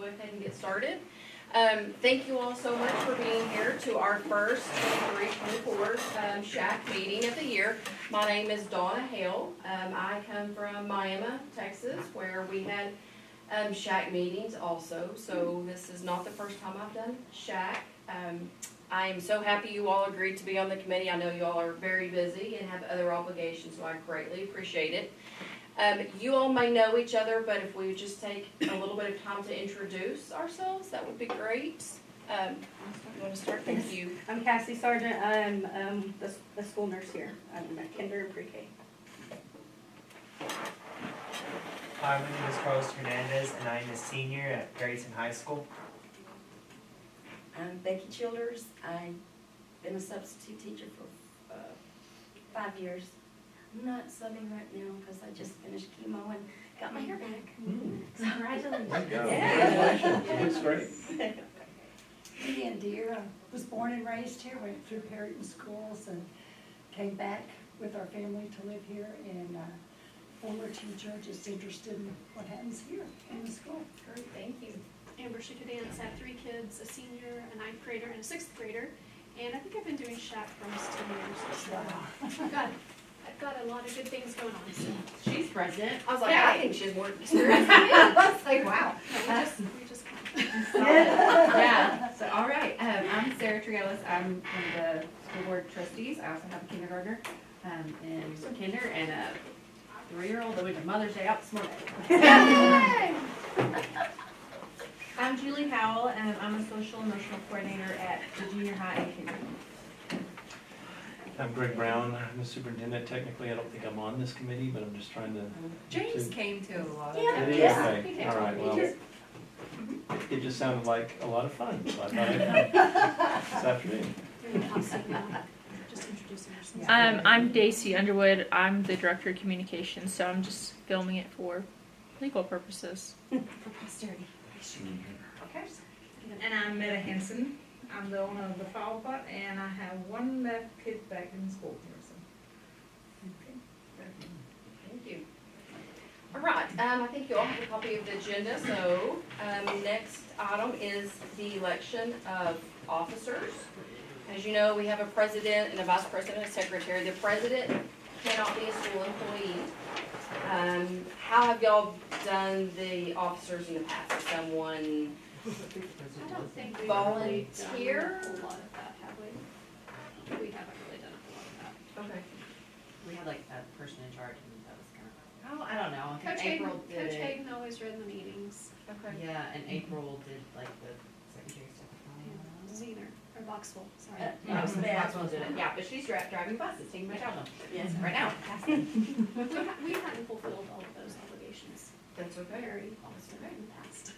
go ahead and get started. Thank you all so much for being here to our first 23-24 SHAC meeting of the year. My name is Donna Hale. I come from Miami, Texas, where we had SHAC meetings also. So this is not the first time I've done SHAC. I am so happy you all agreed to be on the committee. I know you all are very busy and have other obligations, so I greatly appreciate it. You all may know each other, but if we would just take a little bit of time to introduce ourselves, that would be great. You want to start? Thank you. I'm Cassie Sargent. I'm the school nurse here. I'm at kinder and pre-K. Hi, my name is Carlos Hernandez, and I'm a senior at Perryton High School. I'm Becky Childers. I've been a substitute teacher for 5 years. I'm not subbing right now because I just finished chemo and got my hair back. Congratulations. Congratulations. Looks great. Ian Deere, was born and raised here, went through Perryton schools and came back with our family to live here, and former teacher, just interested in what happens here in the school. Great, thank you. Amber Shikadance. I have 3 kids, a senior, a 9th grader, and a 6th grader. And I think I've been doing SHAC for almost 10 years. So I've got a lot of good things going on. So. She's president. I was like, Yeah. I think she's more experienced than me. I was like, wow. We just Yeah, so all right, I'm Sarah Trielis. I'm one of the school board trustees. I also have a kindergartner in kinder and a 3-year-old that went to Mother's Day out this morning. I'm Julie Howell, and I'm a social emotional coordinator at the junior high and kindergarten. I'm Greg Brown. I'm the superintendent. Technically, I don't think I'm on this committee, but I'm just trying to. James came to a lot of Yeah. It is? Yeah. Okay, all right, well, it just sounded like a lot of fun, so I thought I'd come this afternoon. just introducing yourself. I'm Daisy Underwood. I'm the director of communications, so I'm just filming it for legal purposes. for posterity. Okay. And I'm Meta Henson. I'm the owner of the Flower Pot, and I have 1 left kid back in school here, so. Thank you. All right, I think you all have a copy of the agenda, so next item is the election of officers. As you know, we have a president and a vice president and secretary. The president cannot be a school employee. How have y'all done the officers in the past? Has someone I don't think we've volunteer? really done a whole lot of that, have we? We haven't really done a whole lot of that. Okay. We had like a person in charge, and that was kind of, I don't know. I think Coach April did Hayden it. always read the meetings. Okay. Yeah, and April did like the secretary stuff. Zener, or Boxville, sorry. Yeah, Maxwell did it. Yeah, but she's driving buses, taking my job home. Yes. Right now. We hadn't fulfilled all of those obligations That's okay. very often in the past.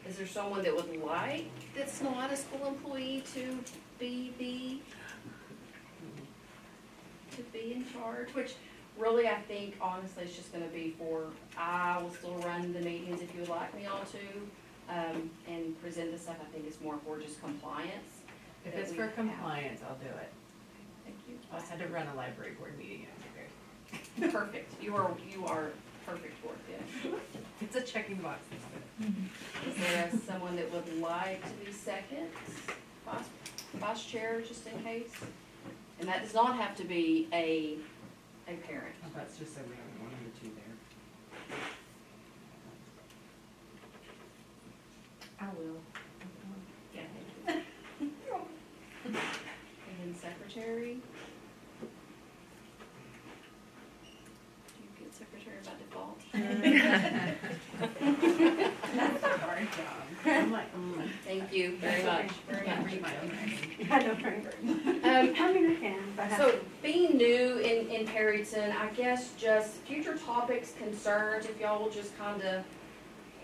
Is there someone that would like, that's not a school employee to be in charge? Which really, I think, honestly, it's just gonna be I will still run the meetings if you would like me all to, and present the stuff. I think it's more for just compliance. If that it's we for have. compliance, I'll do it. Thank you. I had to run a library board meeting and I'm prepared. Perfect. You are perfect for it, yeah. It's a checking box. Is there someone that would like to be second? Vice chair, just in case? And that does not have to be a parent. Oh, that's just so we have 1 or 2 there. I will. Yeah. And then secretary? Do you get secretary by default? That's a hard job. I'm like, Thank you very much. Very can't much. read my own writing. I know, right? Um, I mean, I can, but I have So to. being new in Perryton, I guess just future topics, concerns, if y'all will just kind of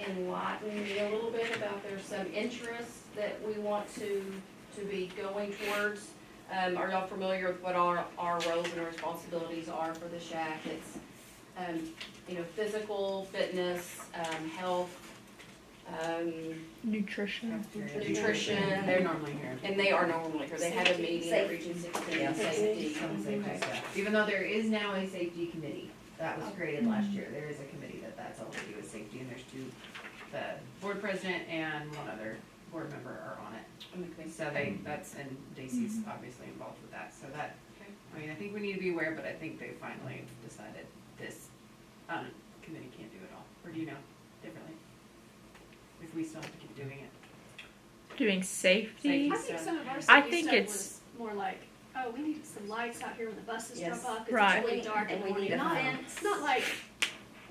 enlighten me a little bit about there's some interests that we want to be going towards. Are y'all familiar with what our roles and responsibilities are for the SHAC? It's, physical, fitness, health, Nutrition. nutrition. They're normally here. And they are normally here. They have a meeting at Region 16, Yeah, safety. Safety stuff. Even though there is now a safety committee that was created last year, there is a committee that's all they do is safety, and there's 2 the board president and one other board member are on it. So and Daisy's obviously involved with that, so that, I mean, I think we need to be aware, but I think they finally decided this, committee can't do it all, or do you know differently? If we still have to keep doing it. Doing safety. I think some of our I safety think stuff it's- was more like, oh, we need some lights out here when the buses Yes. drop off, cause Right. it's really dark in And the we morning, need a not, fence. not like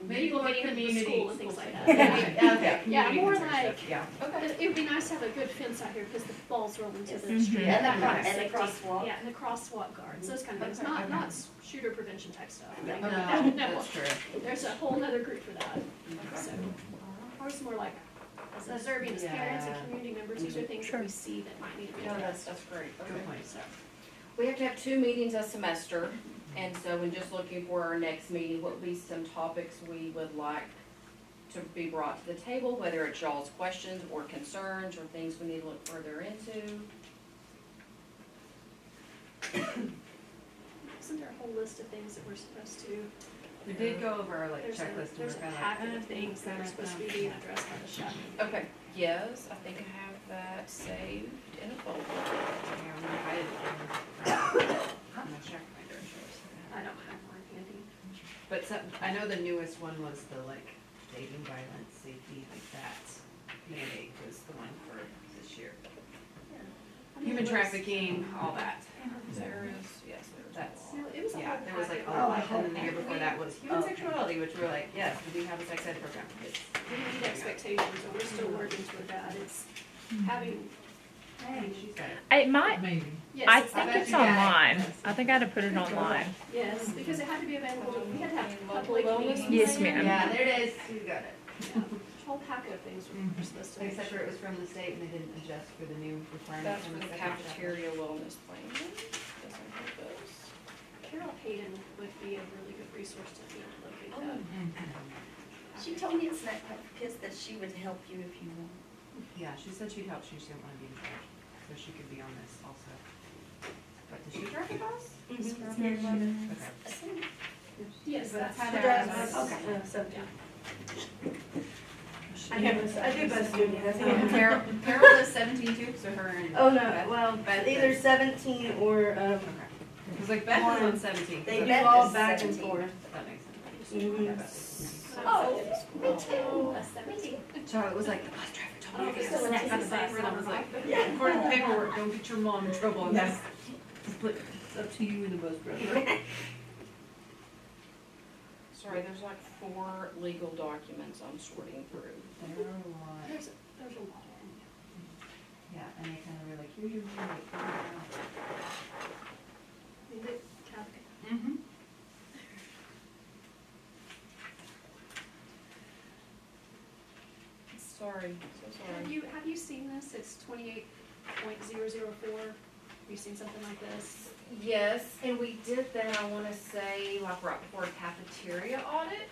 Maybe people more getting into the community school and things like that. Okay. Yeah, community more concern like- stuff, yeah. It would be nice to have a good fence out here, cause the balls roll into the Mhm. street. And the, That kind of and the safety. crosswalk. Yeah, and the crosswalk guards, those kind of things, Okay, not, okay. not shooter prevention type stuff. Like, No, no, that's true. there's a whole nother group for that, so. Ours more like observing as parents and Yeah. community members, these are things that Sure. we see that might need to be No, addressed. that's great. Good point. So, We have to have 2 meetings a semester, and so when just looking for our next meeting, what would be some topics we would like to be brought to the table, whether it's y'all's questions or concerns or things we need to look further into? isn't there a whole list of things that we're supposed to, We did go over our like there's checklist, and there's we're a kind of packet like, of things that are supposed to be being addressed by the SHAC. Okay, yes, I think I have that saved in a folder. Yeah, I'm gonna hide it in my check binder, I don't have mine handy. But some, I know the newest one was the like dating violence, safety, like that mandate was the one for this year. I mean, Human it was- trafficking, all that. There is, yes, there's That's, a No, lot. it was a yeah, whole there was like packet. a lot, and then the year before that was human Okay. sexuality, which we're like, yes, we do have a sex ed program. It's, We need expectations, and we're still working toward that. It's having, hey, she's got it. It might. Maybe. yes, I it's think bet it's you got it. online. I think I had to put it online. yes, because it had to be available, we had to have Local public wellness meetings. Yes, plan. ma'am. Yeah, there it is, you got it. Yeah, whole packet of things we're supposed to make Except for sure. it was from the state and they didn't adjust for the new requirements. That's from for the second chapter. cafeteria wellness plan. Doesn't have those. Carol Hayden would be a really good resource to be able to locate that. She told me it's that type of kids that she would help you if you want. Yeah, she said she'd help, she just didn't wanna be in charge, so she could be on this also. But does she drive the bus? Okay. Yes, But that's how how they're they're. on So, Yeah. I do bus duty, that's it. Carol does 17 too, so her and. Oh, no, Beth- well, Beth either does- 17 or, Okay. Cause like Beth is on One. 17. they do Beth all is back and 17. forth. That makes sense. Mhm. Yeah, Beth Oh, me too. That's 17. is. Charlotte was like, the bus driver told me. Oh, I so gotta the next sit on the is bus," like and I was like, Yeah. according to paperwork, don't get your mom in trouble. And that's, just put, it's up to you and the bus driver. Sorry, there's like 4 legal documents I'm sorting through. There are a lot. There's a lot of them. Yeah, and they kind of were like, here's your mandate, figure it out. I mean, they have, Mm-hmm. Sorry, so sorry. have you seen this? It's 28.004. Have you seen something like this? Yes, and we did that, I wanna say, like right before a cafeteria audit.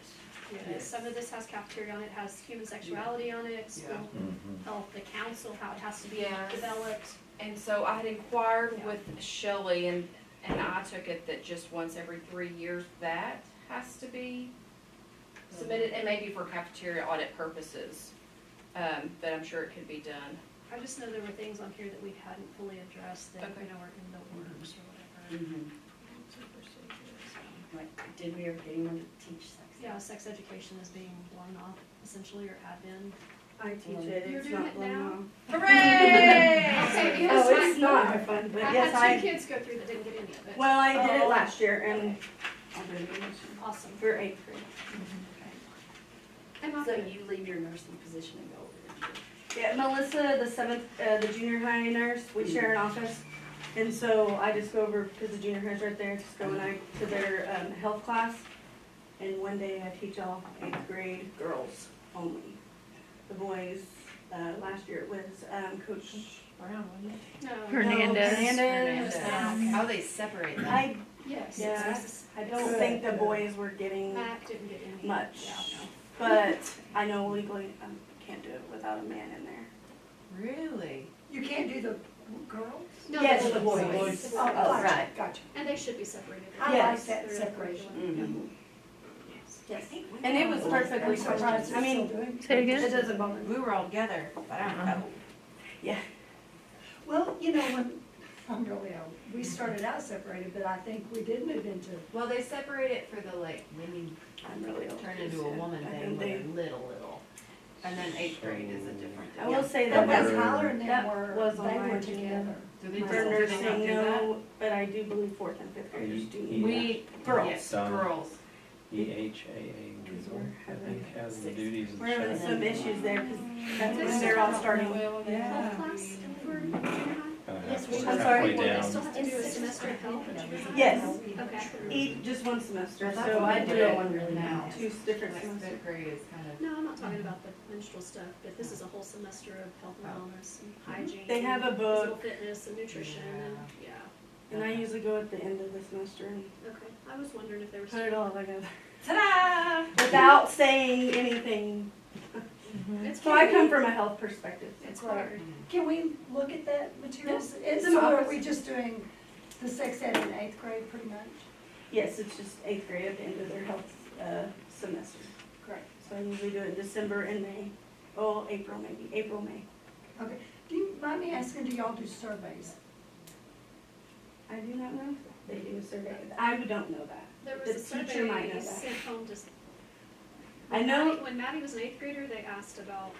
Yes. Some of this has cafeteria on it, has human sexuality on it, school health, the council, how it has to be Yes. developed. And so I had inquired Yeah. with Shelley, and I took it that just once every 3 years, that has to be submitted, and maybe for cafeteria audit purposes. But I'm sure it could be done. I just know there were things on here that we hadn't fully addressed that, Okay. you know, were in the works or whatever. Mhm. Like, did we ever get anyone to teach sex? Yeah, sex education is being blown off essentially, or had been. I teach it, You're it's doing not it blown now? off. Okay, yes, Oh, it's not fun, but I yes, had 2 kids go through that didn't get any of it. well, I did it Oh. last year and I'll do it again this year. Awesome. For 8th grade. And my So you leave your nursing position and go over there? Yeah, Melissa, the 7th, the junior high nurse, we share an office. And so I just go over, because the junior high's right there, just go and I, to their health class. And one day I teach all 8th grade girls only. The boys, last year it was Coach Brown, wasn't it? No. Hernandez. Hernandez. How they separate them. Yes. Yeah, I don't think the boys were getting Mac didn't get any. much. Yeah, no. But I know legally I can't do it without a man in there. Really? You can't do the girls? No, Yes, the the boys. boys. Oh, right. Gotcha. And they should be separated. I like Yes. that They're separation. Mhm. Yes. Yes, and it was perfectly I'm surprised fine. it's I mean, still doing. Say it it again? doesn't bother me. We were all together, but I don't know. Well, you know, when, I'm really old, we started out separated, but I think we did move into, Well, they separate it for the like, when you I'm really old. turn into a woman I thing think when they're little. And then 8th grade is a different I deal. will say that that was was Tyler and them that were, was on they my were agenda. together. Do they for do they not nursing, do that? no, but I do believe 4th and 5th graders do need that. We, Girls. yes, Done. girls. EHAA resort, I think, has the duties of We're having the some SHAC. issues there, cause that's They when still they're all have starting. Health class for junior high? Yes, we- I'm Halfway sorry? Will they down. still have to do a semester of health in junior high? Yes, Okay. just one semester, That's so what I we're do it doing now. 2 different Like semesters. 5th grade is kind of. No, I'm not talking about the menstrual stuff, but this is a whole semester of health and wellness and hygiene. They have a and Physical book, fitness and nutrition and, yeah, and I usually go at the end of the semester and okay. I was wondering if there was. put it all together, Ta-da! without saying anything. It's So I come hard. from a health perspective. It's hard. Can we look at that materials? It's So an are office. we just doing the sex ed in 8th grade pretty much? Yes, it's just 8th grade at the end of their health semester. Great. So I usually do it in December and May. Oh, April maybe, April, May. Okay, do you mind me asking, do y'all do surveys? I do not know if they do a survey. I don't know that. There was The a teacher might know survey that. sent home to. I know- When Maddie was an 8th grader, they asked about,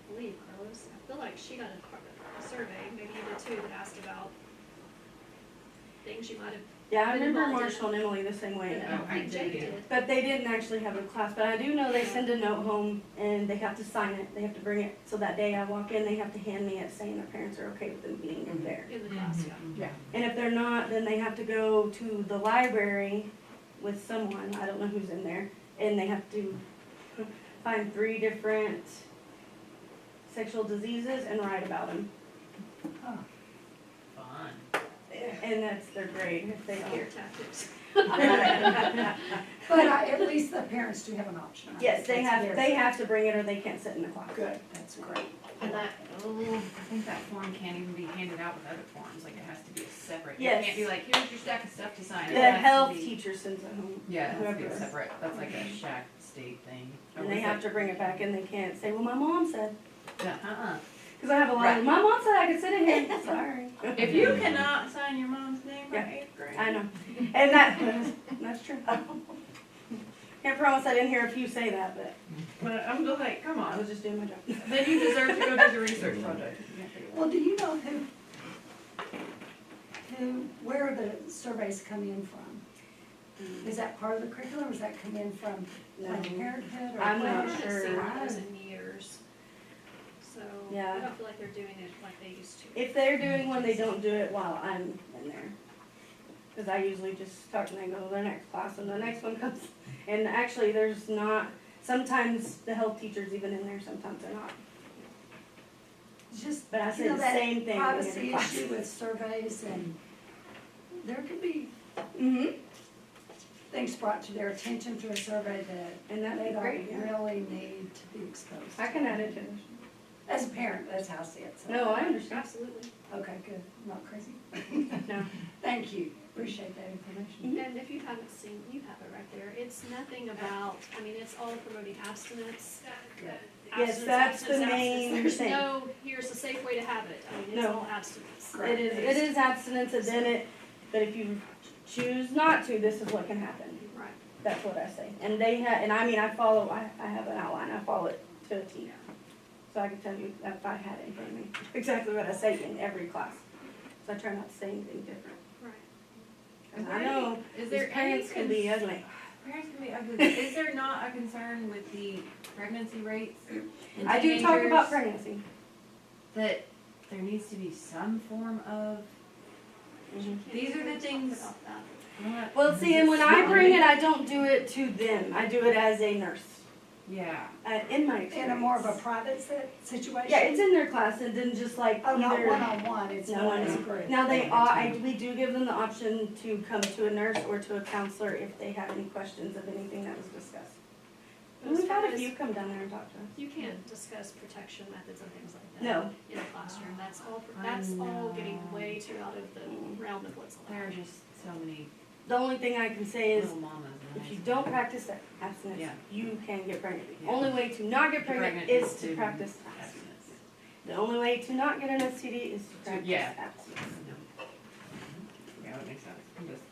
I believe Carlos, I feel like she got a survey, maybe you did too, that asked about things you might have, Yeah, I Been remember involved in Marshall and Emily the same way. I don't think Jake did. But they didn't actually have a class, but I do know they send a note home and they have to sign it, they have to bring it, so that day I walk in, they have to hand me it saying their parents are okay with them being in there. in the class, yeah. And if they're not, then they have to go to the library with someone, I don't know who's in there, and they have to find 3 different sexual diseases and write about them. Fun. And that's their grade if they Scare don't. tactics. But at least the parents do have an option. I Yes, think that's they have to bring it or they can't sit in the class. Good, that's great. And that, I think that form can't even be handed out with other forms, like it has to be a separate. Yes. It can't be like, here's your stack of stuff to sign. It The has to health be- teacher sends it home. Yeah, it has to be a whoever. separate, that's like a SHAC state thing. Or And they was have to bring it back and they can't say, well, my mom said. Yeah, Because I have a lot of, my mom said I could sit in here. Sorry. If you cannot sign your mom's name by Yeah. 8th grade. I know. And that's true. Can't promise I didn't hear a few say that, but But I'm just like, come I on, was just doing my job. then you deserve to go do the research project. Well, do you know where the surveys come in from? Is that part of the curriculum, or does that come in from Planned Parenthood or? I'm I not haven't sure. seen those in years. So, Yeah. I don't feel like they're doing it like they used to. If they're doing one, they don't do it while I'm in there. Because I usually just start and then go to the next class and the next one comes. And actually, there's not, sometimes the health teacher's even in there, sometimes they're not. Just, But I you say know, the that same thing in every privacy class. issue with surveys, and there could be Mm-hmm. things brought to their attention through a survey that And that'd they be don't great, yeah. really need to be exposed I to. can add it to this. As a parent, that's how I see it, so. No, I understand. Absolutely. Okay, good, I'm not crazy. No. Thank you, appreciate that information. And if you haven't seen, you have it right there. It's nothing about, I mean, it's all promoting abstinence. Yes, Abstinence, that's the abstinence, main abstinence. thing. There's no, here's a safe way to have it. I mean, it's No. all abstinence. It is abstinence and then it, but if you choose not to, this is what can happen. Right. That's what I say. And they have, and I mean, I have an outline, I follow it to a T. So I can tell you if I had it in front of me, exactly what I say in every class. So I try not to say anything different. Right. And I know, Is these there parents can be ugly. Parents can be ugly, but is there not a concern with the pregnancy rates? in I do talk about teenagers pregnancy. That there needs to be some form of, these are the things. About that. what? Well, see, and when I bring it, I don't do it to them. I do it as a nurse, Yeah, in my experience. In a more of a private situation? Yeah, it's in their class and then just like Oh, not either. one-on-one, it's No, one no. as a group. Now we do give them the option to come to a nurse or to a counselor if they have any questions of anything that was discussed. And we've had a few come down there and talk to us. You can't discuss protection methods and things like that. No. In a classroom. That's I all know. getting way too out of the realm of what's there are allowed. just so many The only thing I can say is, Little mamas and if you nice. don't practice abstinence, Yeah. you can get pregnant. The Yeah. only way to not get pregnant Pregnant is is to to practice abstinence. Abstinence. The only way to not get an STD is to practice yeah. abstinence. Yeah, that makes sense. I'm just,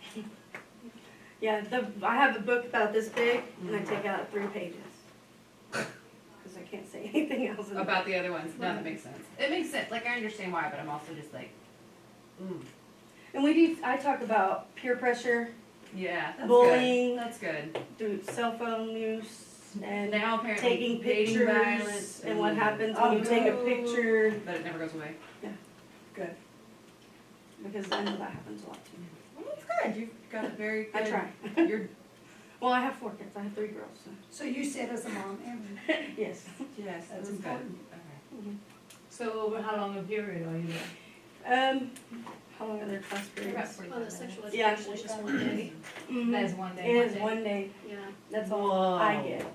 Yeah, I have a book about this big, and I take out 3 pages. Because I can't say anything else. in it. about the other ones, no, that makes sense. It makes sense, like, I understand why, but I'm also just like, And I talk about peer pressure, yeah, that's bullying, good. That's good. through cell phone use, and Now apparently taking dating pictures, violence and what happens when you take a picture, But it never goes away. Good. because I know that happens a lot too. Well, that's good, you've got a very good. I try. You're, Well, I have 4 kids, I have 3 girls, so, So you said as a mom, and yes. yes, That's that's good. important. Okay. So over how long a period are you there? How long are their class About periods? 45 Well, the minutes. sexual Yeah. education is just 1 day. Mhm. That's one day. It is 1 day, Yeah. that's all I Whoa. get.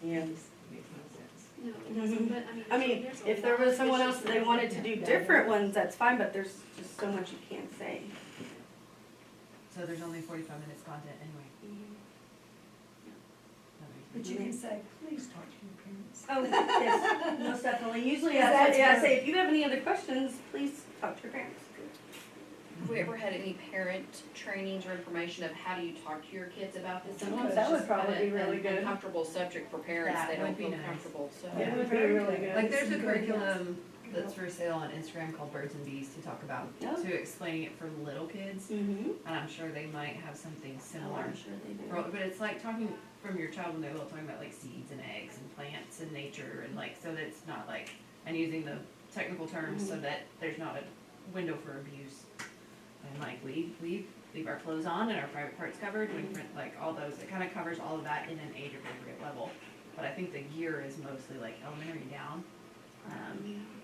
Yeah. Makes no sense. No, it doesn't, but I mean, there's a if there lot was of someone issues else that they that- wanted to do different ones, that's fine, but there's just so much you can't say. So there's only 45 minutes content anyway. but you can say, please talk to your parents. Oh, yes, most definitely. Usually, Yeah, I that's say, good. if you have any other questions, please talk to your parents. Have we ever had any parent trainings or information of how do you talk to your kids about this? Sometimes That it's would just probably kinda be really an good. uncomfortable subject for parents, That they don't would be feel nice. comfortable, so. That would be really good. Like there's a Good, curriculum that's for sale on Instagram called Birds and Bees to talk about, Oh. to explaining it for little kids. Mm-hmm. And I'm sure they might have something Oh, similar. I'm sure they For- do. But it's like talking from your child when they're little, talking about like seeds and eggs and plants and nature and like, so that it's not like, and using the technical terms so that there's not a window for abuse. And like leave our clothes on and our private parts covered, like all those, it kind of covers all of that in an age appropriate level. But I think the gear is mostly like elementary down.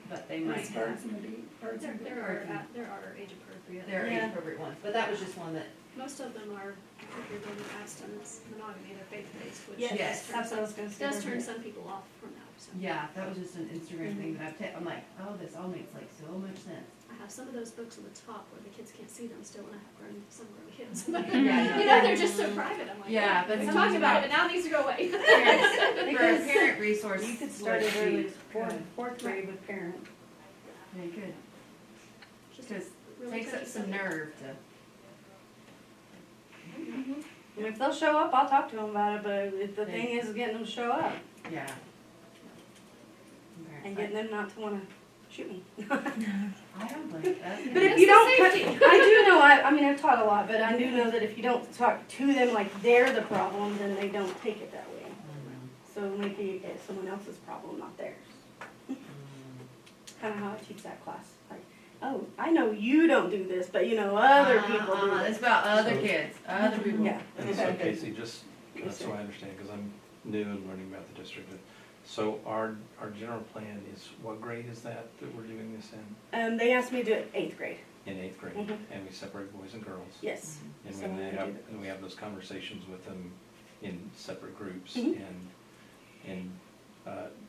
But they might It's have, birds and the bee, birds and There are age appropriate. there are Yeah. age appropriate ones, but that was just one that, Most of them are, if you're going to abstinence, monogamy, they're faith-based, which Yes, Yes. that's what I was gonna say. does turn some people off from that, so. yeah, that was just an Instagram thing that I'm like, oh, this all makes like so much sense. I have some of those books on the top where the kids can't see them still, and I have some grown kids. Yeah. You know, they're just so private, I'm like, Yeah, but we some talked of about them- it, but now it needs to go away. For a Because parent resource. you could start would as early be as good. fourth grade with parent. Very good. Just Because really takes up touchy some subject. nerve to. And if they'll show up, I'll talk to them about it, but if the thing is getting them to show up Yeah. and getting them not to wanna shoot me. I don't blame that. But if you don't, I do know, I mean, I've taught a lot, but I do know that if you don't talk to them like they're the problem, then they don't take it that way. So maybe it's someone else's problem, not theirs. Kinda how I teach that class, like, oh, I know you don't do this, but you know, other people do It's this. about other So- kids, other people. Yeah. And so Okay. Casey, just so I understand, because I'm new and learning about the district, but, so our general plan is, what grade is that we're doing this in? They asked me to do it 8th grade, In 8th grade, Mhm. and we separate boys and girls. yes. And So when we they do have, that. and we have those conversations with them in separate groups Mhm. and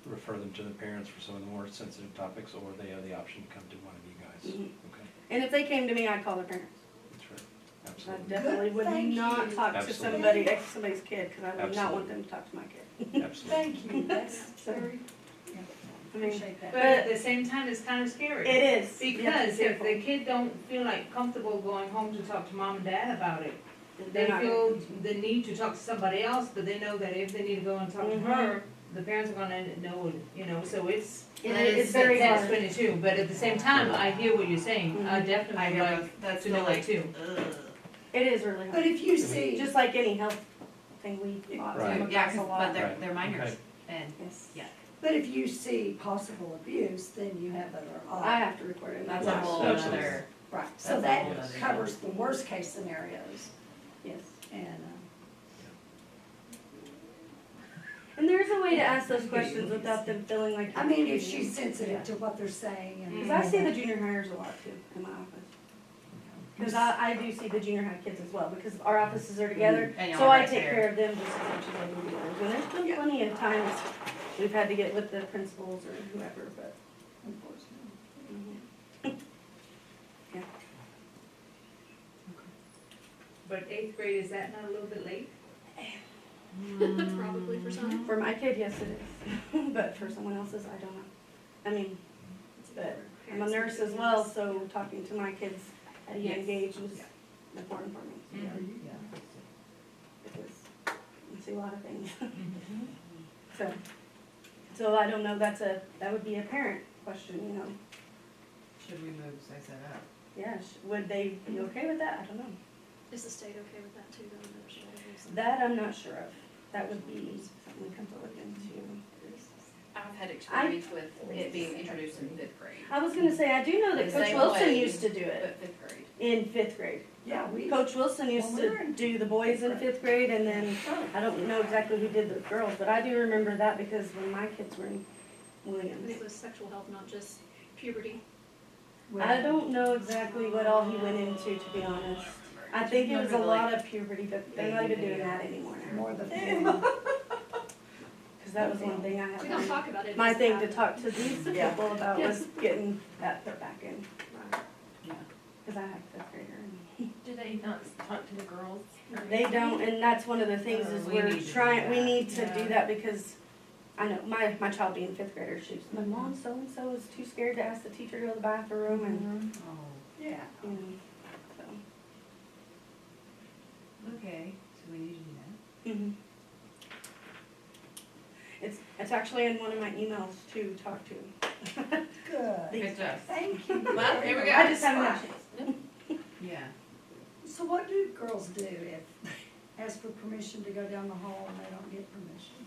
refer them to the parents for some of the more sensitive topics, or they have the option to come to one of you guys. Mhm. Okay, And if they came to me, I'd call their parents. that's right, I absolutely, definitely would Thank not you. talk to Absolutely. somebody's kid, because I would not want them to talk to my kid. absolutely. Thank you, that's very, I mean, appreciate that. But at the same time, it's kind of scary. it is. You have to Because be if careful. the kid don't feel like comfortable going home to talk to mom and dad about it, They're they not feel gonna- the need to talk to somebody else, but they know that if they need to go and talk to Mhm. her, the parents are gonna know, you know, so it's It's very catch hard. 22. But at the same time, I hear what you're saying. I Mhm. definitely I would hear like those, that's to know like, it too. It is really But hard. if you see, Just like any health thing we Right. come yeah, across a 'cause- lot. but they're, Right. they're minors, Okay. and, Yes. yeah. but if you see possible abuse, then you have other I options. have to record it. That's a Yes, whole absolutely. other, Right, That's so a that whole other covers the worst case scenarios, Yes. and, And there's a way to ask those questions without them feeling like. I mean, if she's sensitive to what they're saying and. Because I see the junior hires a lot too in my office. Because I do see the junior high kids as well, because our offices are together, And y'all so are I right take there. care of them just as much as I do the others. And there's been plenty of times we've had to get with the principals or whoever, but unfortunately. Yeah. But 8th grade, is that not a little bit late? Probably for some. For my kid, yes it is, but for someone else's, I don't know. I mean, but I'm a nurse as well, so talking to my kids at a young age was important for me. Because you see a lot of things. So I don't know, that would be a parent question, you know. Should we move sex ed up? Yeah, would they be okay with that? I don't know. Is the state okay with that too, though? That I'm not sure of. That would be something we have to look into. I've had experience with it being introduced in 5th grade, I was gonna say, I do know that The Coach same Wilson way, used to do it but 5th grade. in 5th grade. Yeah, Coach Wilson used Well, we were to in do the boys in 5th grade, and then, I don't know exactly who did the girls, but I do remember that because when my kids were in And Williams. it was sexual health, not just puberty. I don't know exactly what all he went into, to be honest. I think it was a lot of puberty, but they're not even doing that anymore now. More than Cause that was one thing I We don't had, talk about it. my it's thing to bad. talk to these Yeah. people about was getting that put back in, Right. Yeah. cause I have 5th grader. And Do they not talk to the girls? they don't, and that's one of the things is We we're need to do trying, we that. need to do Yeah. that because I know my child being 5th grader, she's, my mom so-and-so is too scared to ask the teacher to go to the bathroom and, Oh, Yeah. you know, so. okay, so we need to do that. Mhm. It's actually in one of my emails to talk to. Good. These job. Thank you. Well, here we go. I just haven't had a chance. Yeah. So what do girls do if ask for permission to go down the hall and they don't get permission?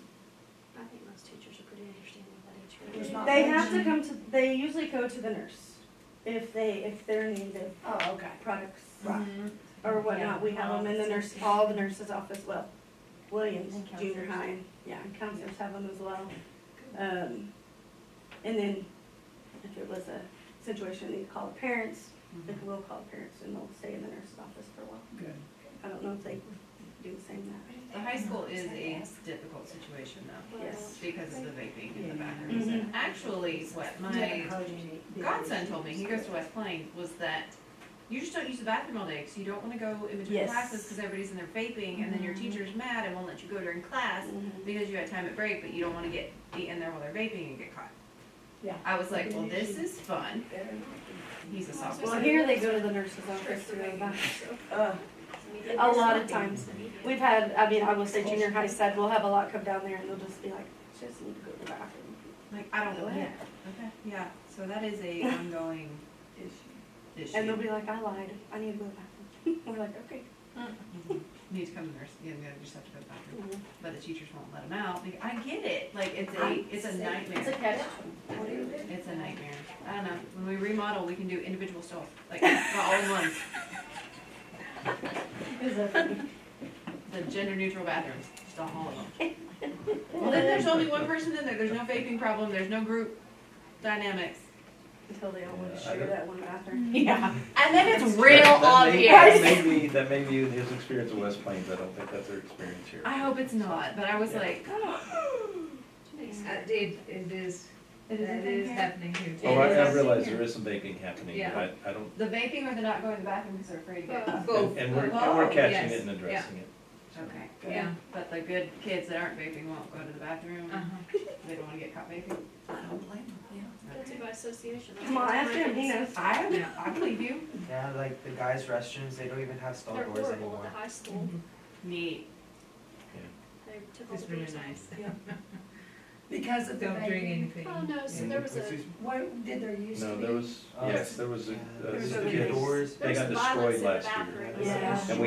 I think most teachers are pretty understanding of that age group. There's not They much. have to come to, they usually go to the nurse if they're in need of Oh, okay. products Right. or whatnot. We have them in the nurse, all the nurses' office, well, Williams, And junior counselors. high, yeah, and counselors have them as well. And then if it was a situation, they'd call the parents, they will call the parents and they'll stay in the nurse's office for a while. Good. I don't know if they do the same that. The high school is a difficult situation though, Yes. because of the vaping in the bathrooms. Mhm. And actually, what my godson told me, he goes to West Plains, was that you just don't use the bathroom all day, because you don't want to go in between Yes. classes, because everybody's in there vaping, and then your teacher's mad and won't let you go during class, Mhm. because you had time at break, but you don't want to be in there while they're vaping and get caught. Yeah. I was like, well, this is fun. He's a sophomore. Well, here they go to the nurse's office to go to the bathroom. A lot of times. We've had, I mean, I will say junior high said, we'll have a lot come down there and they'll just be like, just need to go to the bathroom. Like, I don't know Go where. ahead. Okay, yeah, so that is a ongoing issue. And they'll be like, I lied, I need to go to the bathroom. We're like, okay. Mhm. Need to come to nurse, yeah, you just have to go to the bathroom, Mhm. but the teachers won't let them out. Like, I get it, like, it's a It's a nightmare. catch. It's a nightmare. I don't know, when we remodel, we can do individual stalls, like, not all in one. The gender neutral bathrooms, just all of them. Well, then there's only one person in there, there's no vaping problem, there's no group dynamics. Until they all want to share that one bathroom. Yeah. And then it's real That obvious. may be his experience at West Plains, I don't think that's their experience here. I hope it's not, but I was Yeah. like, It is, that is happening here too. Oh, I is. realize there is some vaping happening, Yeah. but I don't, the vaping or the not going to the bathroom because they're afraid to get caught. Both. and we're Oh, catching yes, it and addressing it. Okay. Yeah. But the good kids that aren't vaping won't go to the bathroom. Uh-huh. They don't want to get caught vaping. I don't blame them. Guilty by association. Come on, ask him, he knows. I believe you. Yeah, like the guys' restrooms, they don't even have stall They're doors horrible anymore. at the high school. Neat. They took all It's the really doors off. nice. Because of the Don't drink vaping. anything. Oh, no, so there was a, What, did there used to No, be? there was, yes, there was a, was a kid, doors. they got there was violence destroyed in the last year. bathrooms. Yeah. And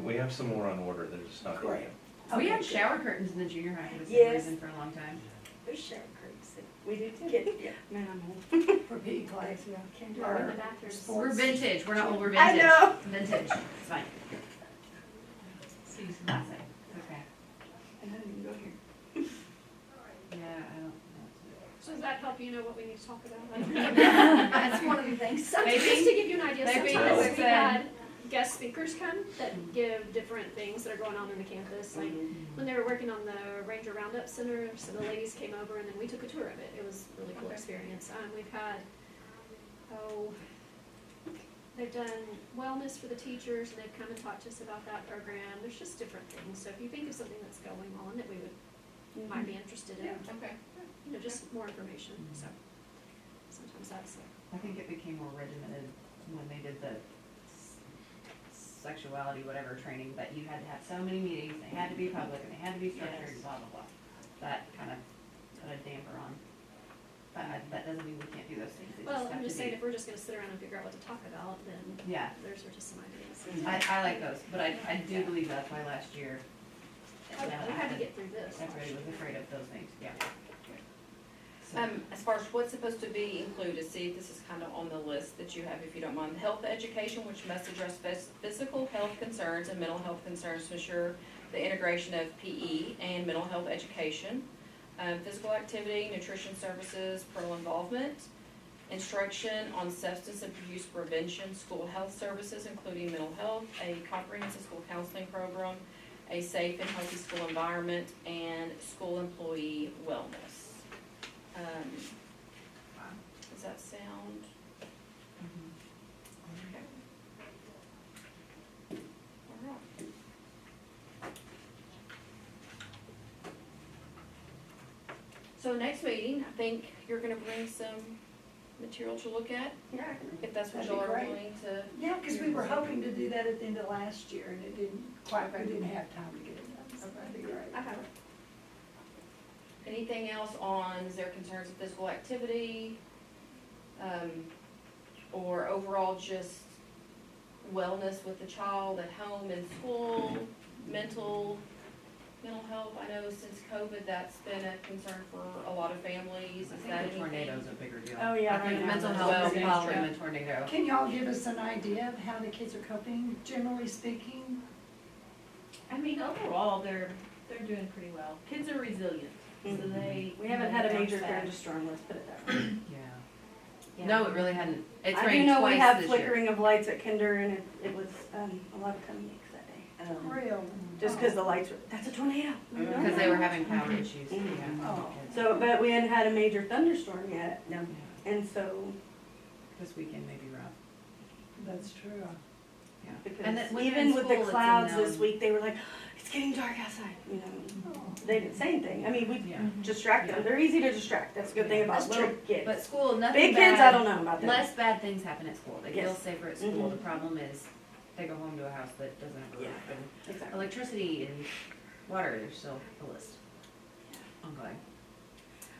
we have some more on order, they're just not Great. yet. We Okay, had good. shower curtains in the junior high for the same Yes. reason for a long time. There's shower curtains We do too. Yeah. Man, I'm old. for PE class, yeah. Or in the bathrooms. Sports. We're vintage. We're not old. We're I vintage. know. Vintage. It's fine. Season. Okay. And I didn't even go here. Yeah, I don't So does that help you know what we need to talk about? That's one of the things. Just to give you an idea, Maybe sometimes it's, we've had guest speakers come that give different things that are going on in the campus. Like when they were working on the Ranger Roundup Center, so the ladies came over and then we took a tour of it. It was a really cool experience. We've had, They've done wellness for the teachers, and they've come and talked to us about that program. There's just different things. So if you think of something that's going on that we would, might be interested in, Okay. you know, just more information, so. Sometimes that's, I think it became more regimented when they did the sexuality, whatever training, that you had to have so many meetings, they had to be public, and they had to be structured, Yes. blah, blah, blah. That kind of put a damper on. But that doesn't mean we can't do those things. They well, just have I'm to just saying, be. if we're just gonna sit around and figure out what to talk about, then Yeah, there's just some ideas. I like those, but I do believe that's why last year, Oh, yeah, we had to get through this. everybody was afraid of those things, yeah. So- As far as what's supposed to be included, see if this is kind of on the list that you have, if you don't mind. Health education, which must address physical health concerns and mental health concerns to ensure the integration of PE and mental health education. Physical activity, nutrition services, parental involvement, instruction on substance abuse prevention, school health services, including mental health, a comprehensive school counseling program, a safe and healthy school environment, and school employee wellness. Does that sound? Okay. All right. So next meeting, I think you're gonna bring some material to look at, Yeah. if that's what That'd be y'all are great. willing to. Yeah, because we were hoping to do that at the end of last year, and it didn't quite, we didn't have time to get it done, so that'd be great. I have it. Anything else on, is there concerns of physical activity? Or overall just wellness with the child at home and school, mental health? I know since COVID, that's been a concern for a lot of families. I Is think that the anything? tornado's a bigger deal. Oh, yeah, I think right now. mental Well, health is yeah. following the tornado. Can y'all give us an idea of how the kids are coping, generally speaking? I mean, overall, they're doing pretty well. Kids are resilient, so they. We haven't had a bounce major back. thunderstorm, let's put it that way. Yeah. No, it really hadn't. It's I do rained know we twice have this year. flickering of lights at Kinder, and it was, a lot of comings that day. Real. Just because the lights were, that's a tornado. Because they were having power issues, Mhm. yeah. Oh. So, but we hadn't had a major thunderstorm yet, Yeah. and so, This weekend may be rough. That's true. Yeah. because And then when you're even in with the school, it's clouds unknown. this week, they were like, it's getting dark outside, you know. Oh. They didn't say anything. I mean, we Yeah. distract them. They're easy to distract. That's a good thing about That's little true. kids. But school, nothing Big bad. kids, I don't know about them. Less bad things happen at school. They feel Yes. safer at school. Mhm. The problem is they go home to a house that doesn't have a roof. Yeah. And Exactly. electricity and water, there's still a list ongoing.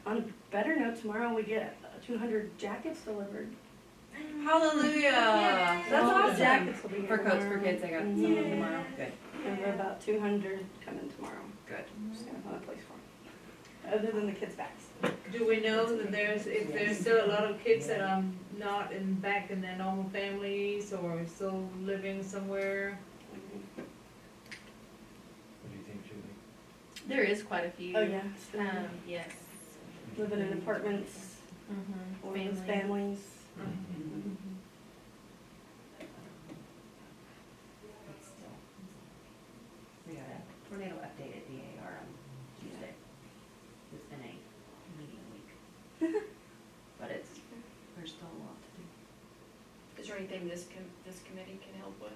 On a better note, tomorrow we get 200 jackets delivered. Hallelujah! That's Well, awesome. Jackets will be here For coats for tomorrow. kids, I got some Mhm. of them tomorrow. Good, And we're about 200 coming tomorrow. good. Just gonna find a place for them. Other than the kids' bags. Do we know that if there's still a lot of kids that are not back in their normal families or still living somewhere? What do you think, Julie? There is quite a few. Oh, yeah. Still Yes. living in apartments or with families. But still. We got a tornado update at DAR on Tuesday. It's been a meeting week. But there's still a lot to do. Is there anything this committee can help with?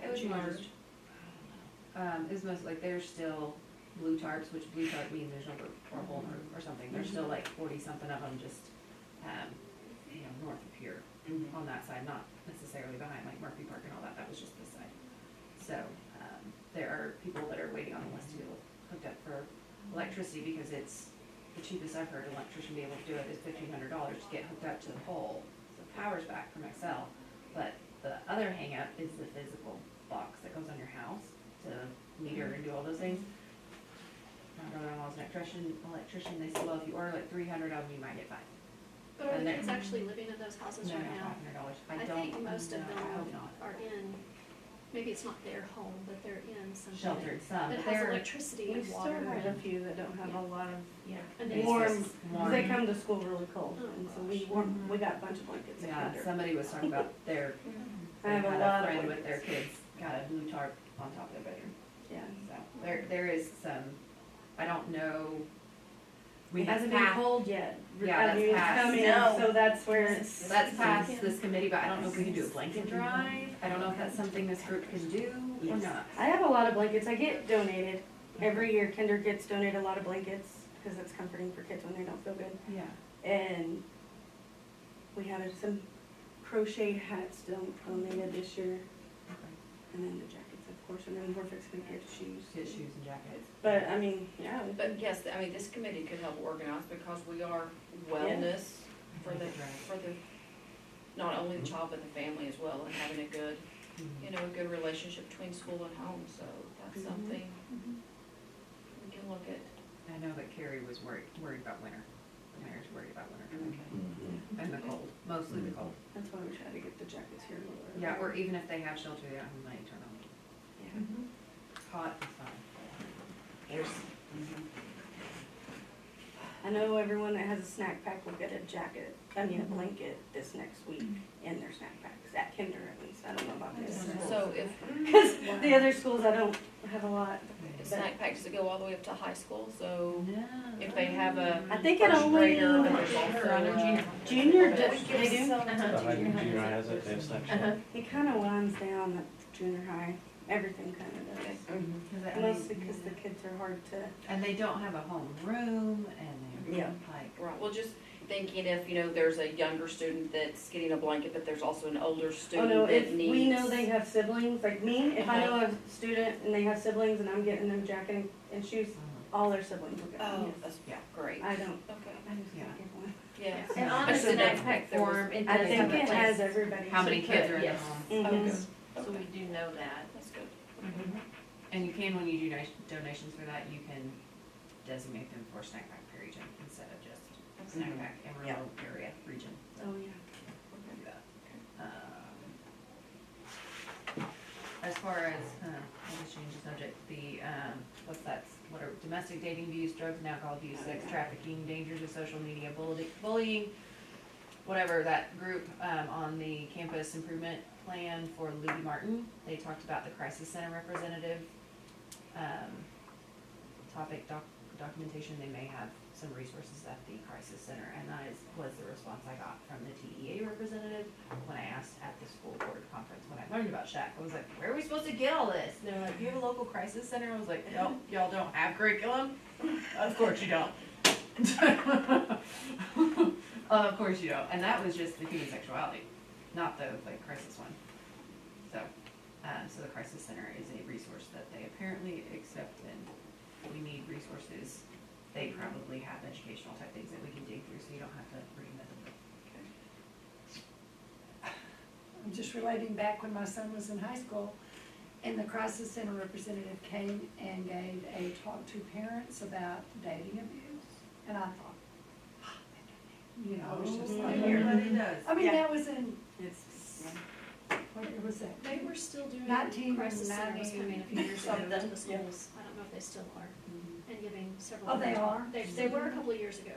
It was March. It was most like there's still blue tarps, which blue tarp means there's no roof or a whole roof or something. There's still like 40-something of them just, north of here on that side, not necessarily behind like Murphy Park and all that. That was just this side. So, there are people that are waiting on the list to get hooked up for electricity because it's the cheapest I've heard an electrician be able to do it is $1,500 to get hooked up to the pole. So power's back from Excel, but the other hang up is the physical box that goes on your house to meter and do all those things. My brother-in-law's an electrician, they said, well, if you order like 300 of them, you might get 5. But are And the they're- kids actually living in those houses No, right no, now? $500. I don't think most of know. them I hope not. are in, maybe it's not their home, but they're in something Sheltered some, that but has they're electricity We and still water. have a and- few that don't have a lot of And It's warm, just because they come to school really cold, Oh, and so we got a bunch of blankets at Yeah, Kinder. somebody was talking about their, I they have a had lot a of friend with their blankets. kids, got a blue tarp on top of their bedroom. Yeah. So there is some, I don't know We It have hasn't been passed, cold yet. Yeah, I that's mean, it's passed. coming, No. so that's where. that's past this committee, but I don't know if we can do a blanket drive. I don't know if that's something this group can do or not. I have a lot of blankets. I get donated. Every year Kinder gets donated a lot of blankets because it's comforting for kids when they don't feel good. Yeah. And we have some crocheted hats donated this year. And then the jackets, of course, and then we're fixing to get shoes. Get shoes and jackets. But, I mean, yeah. But yes, I mean, this committee could help organize because we are wellness for the, not only the child, but the family as well, and having a good, you know, a good relationship between school and home, so that's Mhm. something we can look at. I know that Carrie was worried about winter. The mayor's worried about winter coming Mhm. and the cold, mostly the cold. That's why we try to get the jackets here a little early. Yeah, or even if they have shelter, they don't have money to turn on. Yeah. Hot is fine. There's, I know everyone that has a snack pack will get a jacket, I mean, a blanket this next week in their snack packs, at Kinder at least. I don't know about this. So if Because the other schools, I don't have a lot. snack packs that go all the way up to high school, so No. if they have a I think it first only, grader, but there's also a junior, But does- they do. Junior high has it, they have snack shack. It kind of winds down at junior high, everything kind of does. Mostly because the kids are hard to, And they don't have a home room and Yeah. they're like, Right, well, just thinking if, you know, there's a younger student that's getting a blanket, but there's also an older oh student no, if that needs. we know they have siblings, like me, if I know a student and they have siblings and I'm getting them jacket and shoes, all their siblings will get Oh, them. that's Yeah. great, I don't, okay, I just can't get one. yes. And I on the just didn't know snack pack if there was- form, it I does think have a it place. has everybody. How many kids are in the Yes. home. Mhm. So we do know that. That's good. And you can, when you do donations for that, you can designate them for snack pack per region instead of just snack pack Amarillo area region. Oh, yeah. Do that. As far as, I'll just change the subject, the, what's that, what are domestic dating abuse, drugs and alcohol abuse, sex trafficking, dangers of social media, bullying, whatever, that group, on the campus improvement plan for Louis Martin, they talked about the crisis center representative, topic documentation, they may have some resources at the crisis center, and that was the response I got from the TEA representative when I asked at the school board conference, when I learned about SHAC, I was like, where are we supposed to get all this? And they're like, you have a local crisis center? I was like, no, y'all don't have curriculum? Of course you don't. Of course you don't, and that was just the human sexuality, not the, like, crisis one. So, so the crisis center is a resource that they apparently accept, and we need resources. They probably have educational type things that we can dig through, so you don't have to bring them. I'm just relating back when my son was in high school, and the crisis center representative came and gave a talk to parents about dating abuse, and I thought, you know, I was just like, Everybody does. I mean, Yeah. that was in, It's, what year was that? They were still doing, 19 crisis center was coming a few years ago to the something, schools. I don't know if they still are, and giving several. Oh, they are? They were a couple of years ago.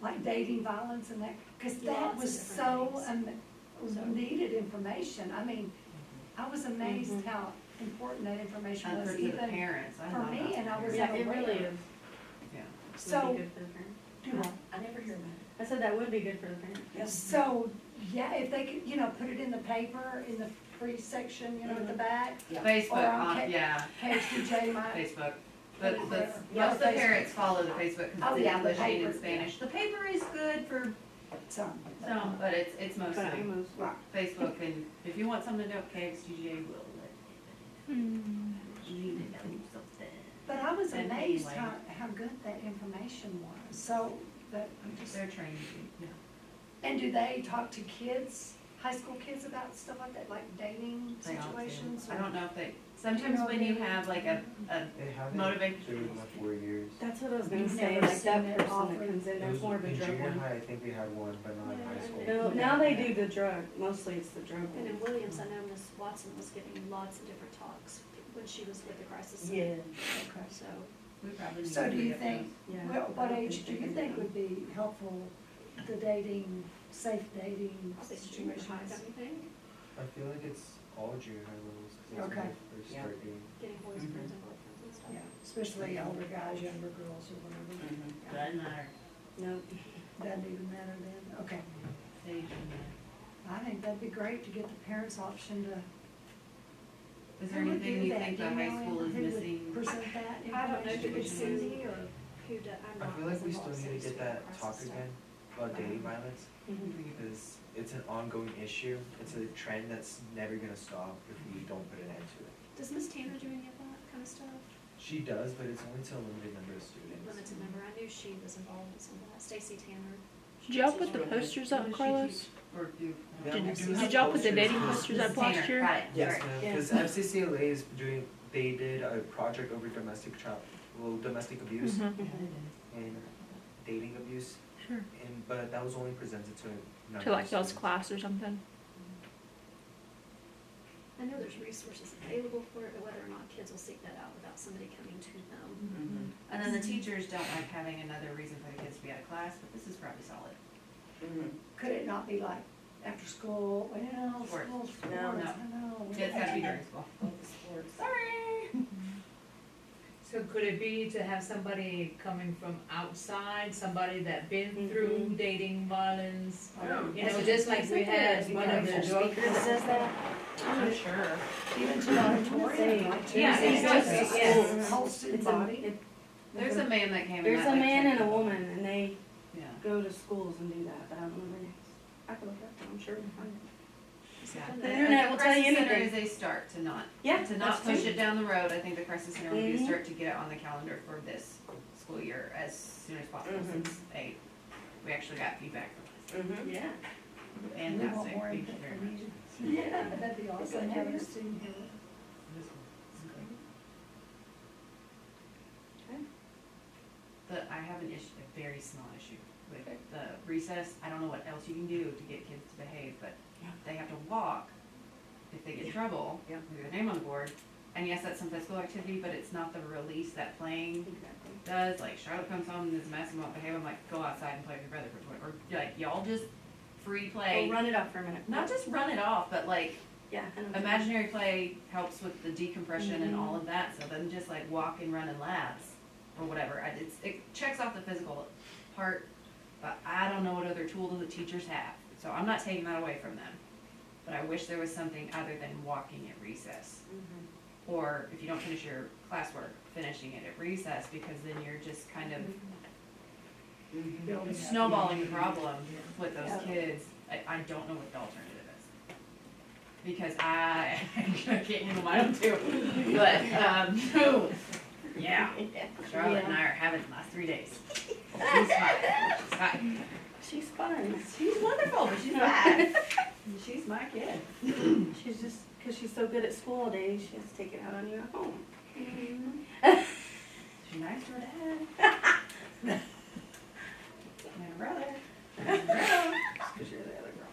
Like dating violence and that, because that Lots of was different so, So- needed information. I mean, I was amazed how important that information was for the even parents, I for love me, that. and I was Yeah, it unaware. really is. Yeah. So, Would be good for the parents. do I? I never hear about I said that would be good for the parents. So, yeah, if they could, you know, put it in the paper, in the free section, you know, at the back, Facebook, Or on yeah, KSTJ might. Facebook. Put But it there. most of the Facebook. parents follow the Facebook because Oh, it's yeah, the English and in paper, Spanish. The paper is good for Some. some, but it's mostly But almost. Right. Facebook, and if you want something to know, KXGJ will let you need to know something. But I was And amazed anyway. how good that information was. So, that, I'm just, They're trained, yeah. and do they talk to kids, high school kids about stuff like that, like dating They ought to. situations? I don't know if they, sometimes when you have like a They haven't motivation. through my 4 years. That's what I was gonna You've say, never like that seen it person that offered? comes in, It that's was more of a in drug junior one. high, I think we had one, but not in high school. No, now they do the drug, mostly it's the drug And in one. Williams, I know Miss Watson was giving lots of different talks when she was with the crisis center. Yeah. Okay. So, We probably need So to do you read up think, Yeah. well, what I don't age do think you they think can would be helpful, the dating, safe dating probably junior high, situations? don't you think? I feel like it's all junior high levels, because that's Okay. when they first Yeah. start being. Getting boyfriends and girlfriends and stuff. Yeah, especially older guys, younger girls or whatever. Doesn't matter. No, Doesn't even matter then, okay. Age doesn't matter. I think that'd be great to get the parents' option to. Is there Who would anything do you that? think Do the you high know school is who would missing? Present that I don't know if it was information? Cindy or who did, I'm I not. feel like we still involved, so need to just get that across talk the stuff. again about dating violence, because it's an ongoing issue. It's a trend that's never gonna stop if we don't put an end to it. Does Miss Tanner do any of that kind of stuff? She does, but it's only to a limited number of students. Limited number, I knew she was involved in some of that, Stacy Tanner. Did y'all put the posters up, Carlos? Or do? Yeah, Did, we do have did y'all put the posters, dating 'cause- posters up last Tanner, year? got it, Yes, sorry. ma'am, Yeah. because FCCLA is doing, they did a project over domestic domestic abuse Mhm. and dating abuse, Sure. but that was only presented to a number To of like y'all's students. class or something. I know there's resources available for it, but whether or not kids will seek that out without somebody coming to them. And then the teachers don't like having another reason for the kids to be out of class, but this is probably solid. Could it not be like after school, well, Sports. school's sports, No. I know. It's gotta be during school. Sorry. So could it be to have somebody coming from outside, somebody that been Mhm. through dating violence? You know, That's just like we had one of the drug. speaker that says that. I'm sure. Even to the auditorium, like Yeah, Tuesdays, exactly, it's yes. the whole student It's a, body. it, There's a man that came in there's that, a like, man and a technical- woman, and they Yeah. go to schools and do that, but I don't know their names. I can look up, I'm sure we'll find it. Yeah. The I internet think will tell you Crisis Center anything. is a start to not, Yeah, to not that's push true. it down the road. I think the Crisis Center would be a Mhm. start to get it on the calendar for this school year as soon as possible, Mhm. since we actually got feedback from this. Mm-hmm. Yeah. We want Fantastic, more thank you input very from much. you. Yeah, that'd be awesome, having a student here. But I have an issue, a very small issue with the recess. I don't know what else you can do to get kids to behave, but Yeah. they have to walk if they get in trouble, Yeah. with their name on the board. And yes, that's some physical activity, but it's not the release that playing Exactly. does. Like Charlotte comes home and is a mess and won't behave. I'm like, go outside and play with your brother for 20, or like y'all just free play. Well, run it off for a minute. Not just run it off, but like Yeah. I know what you mean. imaginary play helps with the decompression and all Mhm. of that. So then just like walk and run in laps or whatever. It checks off the physical part, but I don't know what other tool the teachers have. So I'm not taking that away from them. But I wish there was something other than walking at recess. Mhm. Or if you don't finish your classwork, finishing it at recess, because then you're just kind of Building up. snowballing the problem with those Yeah. kids. I don't know what the alternative is. Because I can't handle my own too. But, yeah, Charlotte and I are having the last 3 days. She's fine. She's fun. She's wonderful, but she's bad. She's my kid. She's just, because she's so good at school all day, she has to take it out on you at home. She's nice to her dad. And her brother. And her grandma. Because you're the other girl.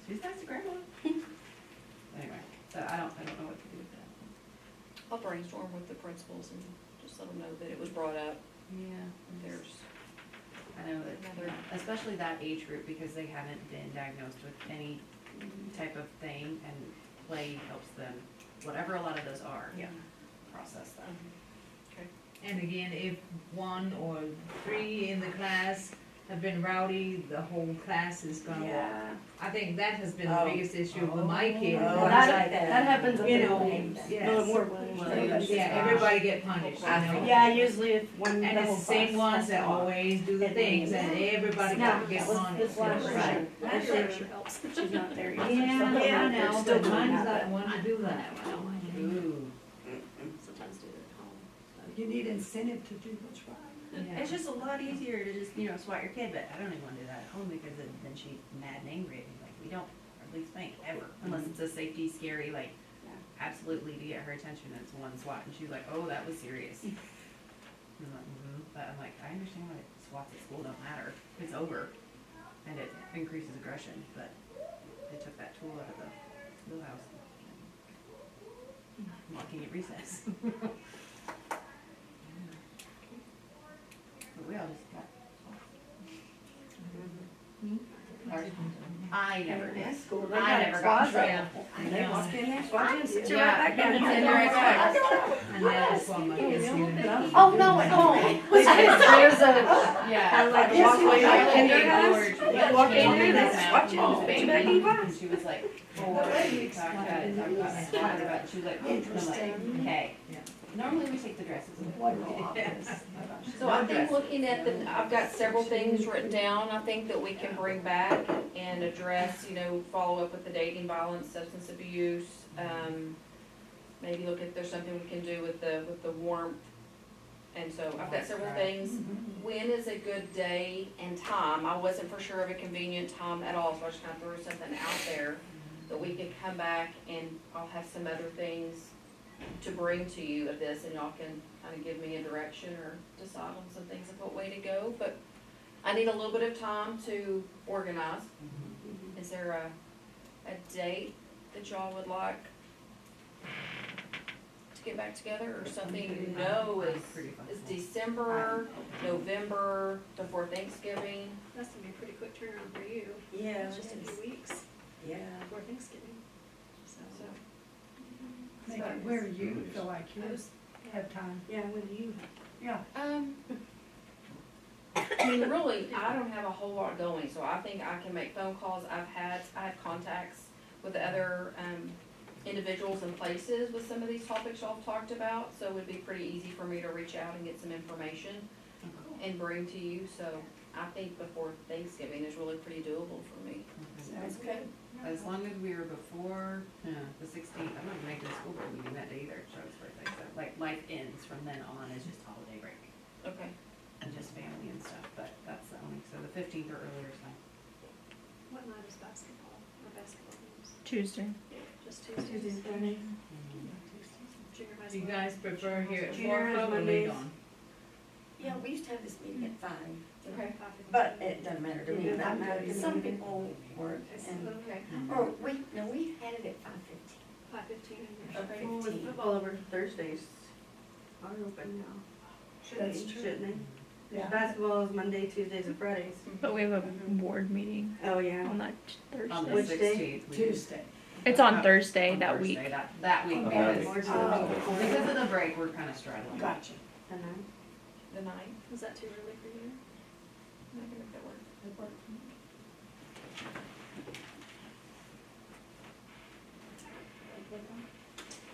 She's nice to grandma. Anyway, so I don't know what to do with that. I'll brainstorm with the principals and just let them know that it was brought up. Yeah. There's I know that, another, especially that age group, because they haven't been diagnosed with any type of thing, and play helps them, whatever a lot of those are, Yeah. process that. And again, if one or three in the class have been rowdy, the whole class is gonna walk. Yeah. I think that has been the Oh. biggest issue with my kids. Oh, It's that, like, that happens a You little know, bit. yes. No, more Williams. Everybody gets Yeah, punished. everybody get punished, you know? Yeah, usually if one, And the it's whole the same class ones has that to walk. always do the things, and everybody No, got to get that was punished. this last you know? year. Right. That This year, picture helps. she's not there yet. Yeah, Still yeah, I doing that. know, Still but doing mine's that, not one to do that. I know, I Ooh. sometimes do it at home. You need incentive to do what's right. Yeah. It's just a lot easier to just, swat your kid, but I don't even wanna do that at home, because then she's mad and angry at me, like, we don't hardly spank ever, unless it's a safety, scary, like, Yeah. absolutely to get her attention, it's one swat, and she's like, oh, that was serious. And I'm like, but I'm like, I understand why swats at school don't matter, it's over, and it increases aggression, but they took that tool out of the schoolhouse. Walking at recess. But we all just got. I never did. School, they I got never a got closet. Yeah. And they walk in there, squat in, sit you Yeah. right back down. And then right back. And that's why my kids do that. Oh, no, at home. There's a, Yeah. kind of like a Yes, walkway Charlotte like Kinder gave has. George, You walk in there, they James squat you, Matt, sit you back in class. and she was like, four, we talked about it, she was like, Interesting. I'm like, okay. Normally we take the dresses. So I think looking at I've got several things written down, I think that we can bring back and address, follow up with the dating, violence, substance abuse. Maybe look if there's something we can do with the warmth. And so I've got several things. When is a good day and time? I wasn't for sure of a convenient time at all, so I just kind of threw something out there that we could come back and I'll have some other things to bring to you of this, and y'all can kind of give me a direction or decide on some things of what way to go, but I need a little bit of time to organize. Is there a date that y'all would like to get back together, or something is December, November, before Thanksgiving? That's gonna be a pretty quick turnaround for you. Yeah, It's just a it is. few weeks Yeah. before Thanksgiving. So, So, Make it where you feel like you I was, have time. Yeah, with you. Yeah. I mean, really, I don't have a whole lot going, so I think I can make phone calls. I have contacts with the other, individuals and places with some of these topics y'all have talked about, so it would be pretty easy for me to reach out and get some information and bring to you, so I think before Thanksgiving is really pretty doable for me. Sounds Okay. As long as we were before, the 16th, I'm not gonna make it a school board meeting that day either, Charlotte's birthday, so like life ends from then on, is just holiday break. Okay. And just family and stuff, but that's the only, so the 15th or earlier is fine. what night is basketball, or basketball games? Tuesday. Just Tuesday Tuesdays? and Friday. Junior high Do you school. guys prefer here at Junior 4 has o'clock or Mondays. later on? Yeah, we used to have this meeting at 5, Okay. but it doesn't matter to me. It doesn't matter to me. Some people work and, Okay. or we had it at 5:15. 5:15. Okay. Well, with football over Thursdays are open now. That's true. Shouldn't they? Yeah. Basketball is Monday, Tuesdays, and Fridays. But we have a board meeting Oh, yeah. on that On the Thursday. Which day? 16th. we do- Tuesday. It's on Oh, Thursday on that Thursday, week. That week, Okay. because, Oh. because of the break, we're kinda straddling. Gotcha. The ninth. The 9th, Was that too early for you? I can make that work. That work.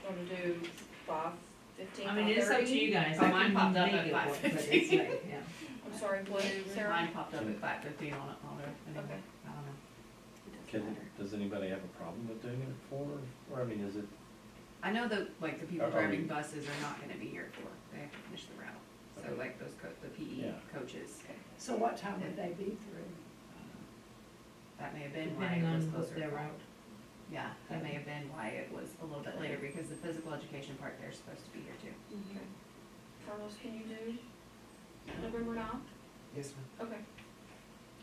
Want to do 5:15, I mean, it's up to 5:30? you guys. Oh, I mine can popped up make at it work, but it's 5:15. late, yeah. I'm sorry, what, Sarah? Mine popped up at 5:15 on it, anyway, Okay. I don't know. Does anybody have a problem with doing it at 4, or, I mean, is it, I know that, like, the people Are driving we- buses are not gonna be here at 4, they have to finish the route. So Okay. like those the PE Yeah. coaches, So what time would they be through? that may have been why Depending it was on closer. what their route. Yeah, that may have been why it was a little bit later, because the physical education part, they're supposed to be here too. Okay. Carlos, can you do November 9th? Yes, ma'am. Okay.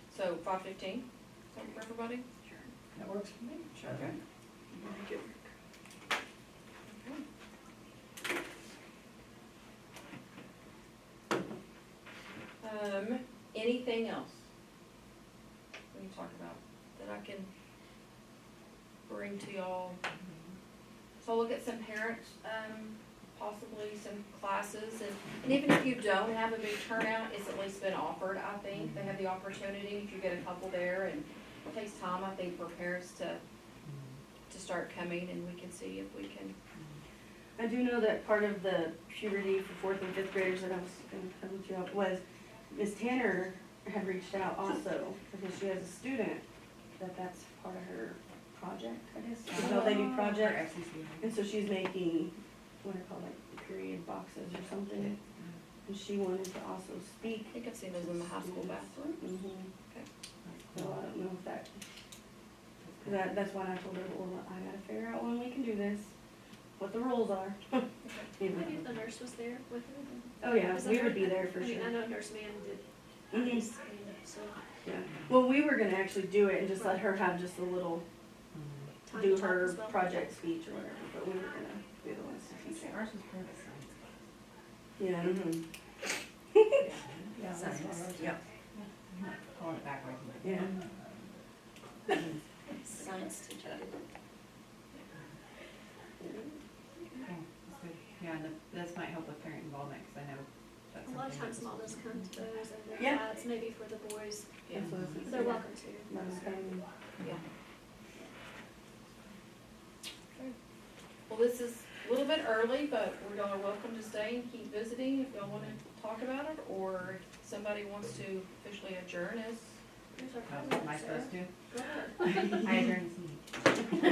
So 5:15, is that for everybody? That works for me. Okay. Anything else we can talk about that I can bring to y'all? So look at some parents, possibly some classes, and even if you don't have a big turnout, it's at least been offered, I think. They have the opportunity, if you get a couple there, and it takes time, I think, for parents to start coming, and we can see if we can. I do know that part of the puberty for 4th and 5th graders that I was gonna come to you was Ms. Tanner had reached out also, because she has a student that's part of her project, I guess. You know, they do For projects, FCC. and so she's making, what are called, like, period boxes or something. And she wanted to also speak. I think I've seen those in the high school bathroom. Okay. So I don't know if that's why I told her, well, I gotta figure out when we can do this, what the rules are. You know. Maybe if the nurse was there with her, then. Oh, yeah, Is that we her? would be there for I mean, sure. I know Nurse Man did, Mhm. so Yeah, well, we were gonna actually do it and just let her have just a little, time do to talk her as well. project speech or whatever, but we were gonna be the ones to teach it. Ours was private science. Yeah. Yeah, that's what I was. Yep. Calling it back right. Yeah. Science teacher. Okay, that's good. Yeah, and this might help with parent involvement, because I know that's A lot of something times that's- mothers come to those and their Yeah. dads, maybe for the boys, That's what I was gonna they're say. welcome to. Moms come. Well, this is a little bit early, but y'all are welcome to stay and keep visiting if y'all wanna talk about it, or if somebody wants to officially adjourn us. Here's our Am I president, supposed to? Sarah. Go ahead. I adjourn this meeting.